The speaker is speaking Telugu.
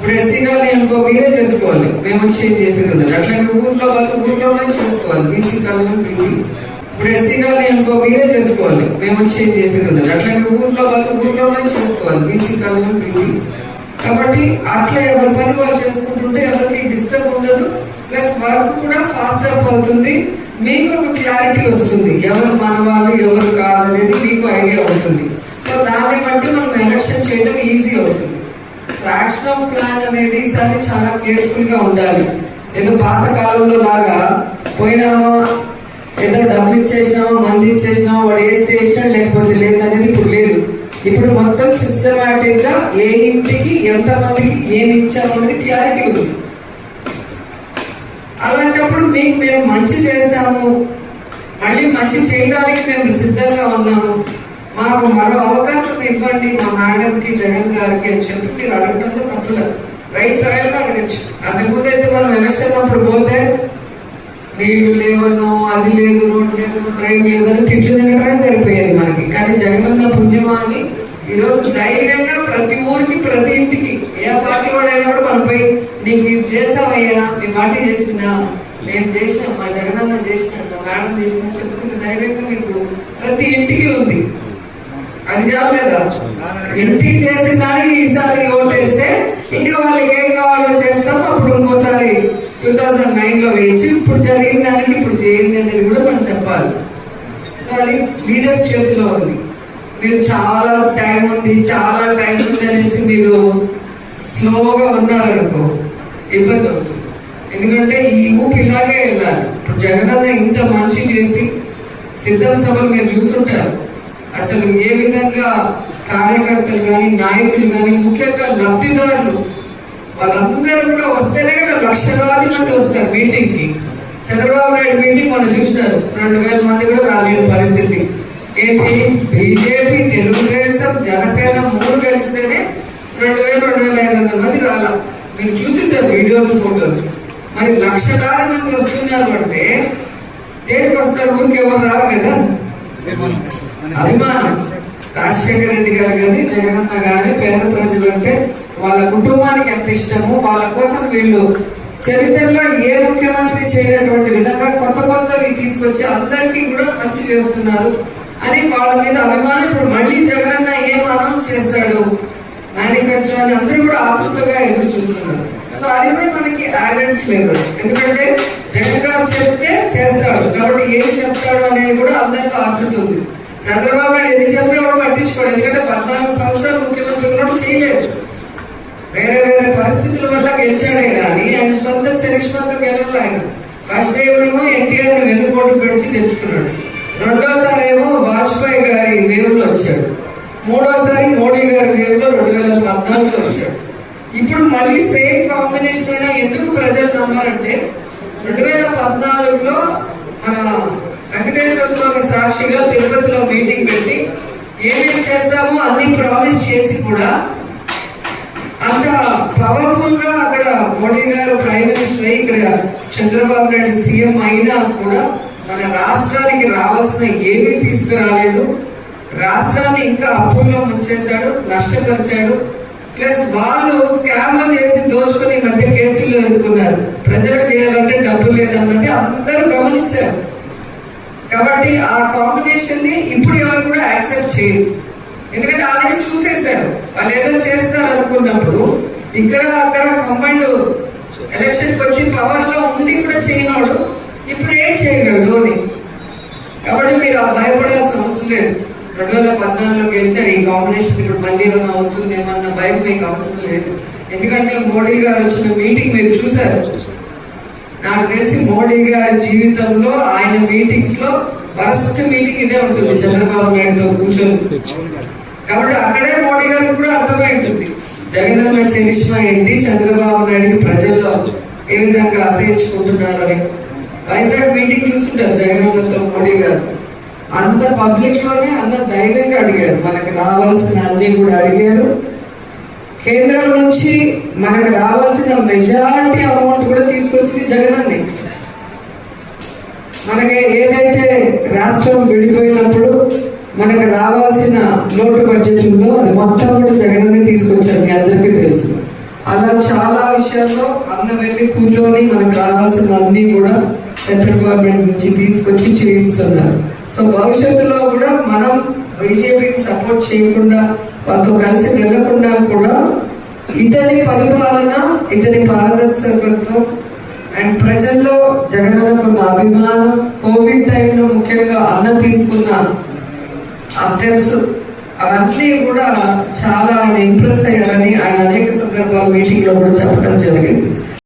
ఇప్పుడు ఎస్సీగారిని అనుకో మీరే చేసుకోవాలి, మేము వచ్చి ఏం చేసేది ఉండదు. అట్లాగే ఊర్లో వాళ్ళు ఊర్లోనే చేసుకోవాలి, బీసీ కాలం బీసీ. ఇప్పుడు ఎస్సీగారిని అనుకో మీరే చేసుకోవాలి, మేము వచ్చి ఏం చేసేది ఉండదు. అట్లాగే ఊర్లో వాళ్ళు ఊర్లోనే చేసుకోవాలి, బీసీ కాలం బీసీ. కాబట్టి అట్లా ఎవరి పని వాళ్ళు చేసుకుంటుంటే ఎవరికి డిస్టర్బ్ ఉండదు, ప్లస్ వర్క్ కూడా ఫాస్ట్ అప్ అవుతుంది. మీకు ఒక క్లారిటీ వస్తుంది, ఎవరు మన వాళ్ళు ఎవరు కాదు అనేది మీకు ఐడియా ఉంటుంది. సో దాన్ని బట్టి మనం ఎలక్షన్ చేయడం ఈజీ అవుతుంది. సో యాక్షన్ ఆఫ్ ప్లాన్ అనేది ఈసారి చాలా కేర్ఫుల్ గా ఉండాలి. ఏదో పాత కాలంలో లాగా పోయినామా, ఏదో డబ్బులు ఇచ్చేసినామా, మంది ఇచ్చేసినామా, వాడు వేస్తే వేసినా లేకపోతే లేదు అనేది ఇప్పుడు లేదు. ఇప్పుడు మొత్తం సిస్టమాటిక్ గా ఏ ఇంటికి ఎంత మందికి ఏమి ఇచ్చాము అనేది క్లారిటీ ఉంది. అలాంటప్పుడు మీకు మేము మంచి చేశాము, మళ్ళీ మంచి చేయడానికి మేము సిద్ధంగా ఉన్నాము, మాకు మరో అవకాశం ఇవ్వండి మా మేడంకి జగన్ గారికి అని చెప్పి మీరు అడగడంలో తప్పులేదు. రైట్ ట్రయల్గా అడగచ్చు. అంతకుముందు అయితే మనం ఎలక్షన్ అప్పుడు పోతే నీళ్లు లేవనో, అది లేదు, రోడ్ లేదు, ట్రైన్ లేదని తిట్లు తినడమే సరిపోయేది మనకి. కానీ జగనన్న పుణ్యమా అని ఈరోజు ధైర్యంగా ప్రతి ఊరికి ప్రతి ఇంటికి ఏ పార్టీ వాడైనా కూడా మనం పోయి నీకు ఇది చేసామయ్యా, మీ పార్టీ చేసిందా, నేను చేసిన, మా జగనన్న చేసిన, మా మేడం చేసిన చెప్పుకుంటే ధైర్యంగా మీకు ప్రతి ఇంటికి ఉంది. అది చాలు కదా, ఇంటికి చేసిన దానికి ఈసారి ఓటేస్తే ఇంకా వాళ్ళకి ఏం కావాలో చేస్తాం. అప్పుడు ఇంకోసారి 2009లో వేయించి ఇప్పుడు జరిగిన దానికి ఇప్పుడు చేయండి అనేది కూడా మనం చెప్పాలి. సో అది లీడర్స్ చేతిలో ఉంది. మీరు చాలా టైం ఉంది అనేసి మీరు స్లోగా ఉన్నారనుకో ఇబ్బంది అవుతుంది. ఎందుకంటే ఈ ఊపి ఇలాగే వెళ్ళాలి. ఇప్పుడు జగనన్న ఇంత మంచి చేసి సిద్ధం సభలు మీరు చూస్తుంటారు. అసలు ఏ విధంగా కార్యకర్తలు కానీ నాయకులు కానీ ముఖ్యంగా లబ్ధిదారులు వాళ్ళందరూ కూడా వస్తేనే కదా లక్షలాది మంది వస్తారు మీటింగ్కి. చంద్రబాబు నాయుడు మీటింగ్ మనం చూసినారు, 2000 మంది కూడా రాలేని పరిస్థితి. ఏంటి, బీజేపీ, తెలుగుదేశం, జనసేన 3 కలిస్తేనే 2000-2500 మంది రాలా. మీరు చూసింటారు వీడియోలు, ఫోటోలు. మరి లక్షలాది మంది వస్తున్నారు అంటే దేనికి వస్తారు? ఊరికి ఎవరు రారు కదా, అభిమానం. రాజశేఖర రెడ్డి గారు కానీ జగనన్న కానీ పేద ప్రజలు అంటే వాళ్ళ కుటుంబానికి ఎంత ఇష్టమో, వాళ్ళ కోసం వీళ్ళు చరిత్రలో ఏ ముఖ్యమంత్రి చేయనటువంటి విధంగా కొత్తవి తీసుకొచ్చి అందరికీ కూడా మంచి చేస్తున్నారు అని వాళ్ళ మీద అభిమానం. ఇప్పుడు మళ్ళీ జగనన్న ఏం అనౌన్స్ చేస్తాడు మేనిఫెస్టో అని అందరూ కూడా ఆతృతగా ఎదురు చూస్తున్నారు. సో అది కూడా మనకి యాడెడ్ ఫ్లేవర్. ఎందుకంటే జగన్ గారు చెప్తే చేస్తాడు కాబట్టి ఏం చెప్తాడు అనేది కూడా అందరిలో ఆతృత ఉంది. చంద్రబాబు నాయుడు ఎన్ని చెప్పినా కూడా పట్టించుకోడు. ఎందుకంటే 14 సంవత్సరాలు ముఖ్యమంత్రి కూడా చేయలేదు, వేరే పరిస్థితుల వల్ల గెలిచాడే కానీ ఆయన సొంత చరిష్మతో గెలవలే. ఆయన ఫస్ట్ టైం ఏమో ఎన్టీఆర్ వెన్నుపోటు పెంచి తెచ్చుకున్నాడు, రెండోసారి ఏమో వాజ్పేయి గారి వేవ్లో వచ్చాడు, మూడోసారి మోడీ గారి వేవ్లో 2014లో వచ్చాడు. ఇప్పుడు మళ్ళీ సేమ్ కాంబినేషన్ అయినా ఎందుకు ప్రజలు నమ్మారంటే 2014లో మన వెంకటేశ్వర స్వామి సాక్షిగా తిరుపతిలో మీటింగ్ పెట్టి ఏమేమి చేస్తామో అన్ని ప్రామిస్ చేసి కూడా అంత పవర్ఫుల్ గా అక్కడ మోడీ గారు ప్రైమ్ మినిస్టర్ అయ్యి ఇక్కడ చంద్రబాబు నాయుడు సీఎం అయినా కూడా మన రాష్ట్రానికి రావాల్సిన ఏమీ తీసుకురాలేదు. రాష్ట్రాన్ని ఇంకా అప్పుల్లో ముంచేశాడు, నష్టపరిచాడు. ప్లస్ వాళ్ళు స్కామ్లు చేసి దోచుకుని మధ్య కేసులు ఎదుర్కొన్నారు. ప్రజలకు చేయాలంటే డబ్బు లేదన్నది అందరూ గమనించారు. కాబట్టి ఆ కాంబినేషన్ ని ఇప్పుడు ఎవరు కూడా యాక్సెప్ట్ చేయరు. ఎందుకంటే ఆల్రెడీ చూసేశారు, వాళ్ళు ఏదో చేస్తారు అనుకున్నప్పుడు ఇక్కడ అక్కడ కంబైండ్ ఎలక్షన్కి వచ్చి పవర్ లో ఉండి కూడా చేయనోడు ఇప్పుడు ఏం చేయగలడు అని. కాబట్టి మీరు భయపడాల్సిన అవసరం లేదు. 2014లో గెలిచారు, ఈ కాంబినేషన్ ఇప్పుడు మళ్ళీ ఏమన్నా అవుతుంది ఏమన్నా భయం మీకు అవసరం లేదు. ఎందుకంటే మోడీ గారు వచ్చిన మీటింగ్ మీరు చూసారు. నాకు తెలిసి మోడీ గారి జీవితంలో ఆయన మీటింగ్స్ లో ఫస్ట్ మీటింగ్ ఇదే ఉంటుంది, చంద్రబాబు నాయుడుతో కూర్చొని. కాబట్టి అక్కడే మోడీ గారికి కూడా అర్థమై ఉంటుంది జగనన్న చరిష్మా ఏంటి, చంద్రబాబు నాయుడికి ప్రజల్లో ఏ విధంగా ఆశ్రయించుకుంటున్నారు అని. వైజాగ్ మీటింగ్ చూస్తుంటారు జగనన్నతో మోడీ గారు. అంత పబ్లిక్ లోనే అన్న ధైర్యంగా అడిగారు, మనకు రావాల్సిన అన్ని కూడా అడిగారు. కేంద్రం నుంచి మనకు రావాల్సిన మెజారిటీ అమౌంట్ కూడా తీసుకొచ్చింది జగనన్నే. మనకి ఏదైతే రాష్ట్రం విడిపోయినప్పుడు మనకు రావాల్సిన లోటు బడ్జెట్ ఉందో అది మొత్తం కూడా జగనన్నే తీసుకొచ్చారు, మీ అందరికీ తెలుసు. అలా చాలా విషయాల్లో అన్న వెళ్ళి కూర్చొని మనకు రావాల్సిన అన్ని కూడా సెంట్రల్ గవర్నమెంట్ నుంచి తీసుకొచ్చి చేయిస్తున్నారు. సో భవిష్యత్తులో కూడా మనం బీజేపీకి సపోర్ట్ చేయకుండా వాళ్ళతో కలిసి వెళ్ళకుండా కూడా ఇతని పరిపాలన, ఇతని పారదర్శకత్వం అండ్ ప్రజల్లో జగనన్న ఉన్న అభిమానం, కోవిడ్ టైంలో ముఖ్యంగా అన్న తీసుకున్న ఆ స్టెప్స్ అవన్నీ కూడా చాలా ఆయన ఇంప్రెస్ అయ్యారని ఆయన అనేక సందర్భాలు మీటింగ్లో కూడా చెప్పడం జరిగింది.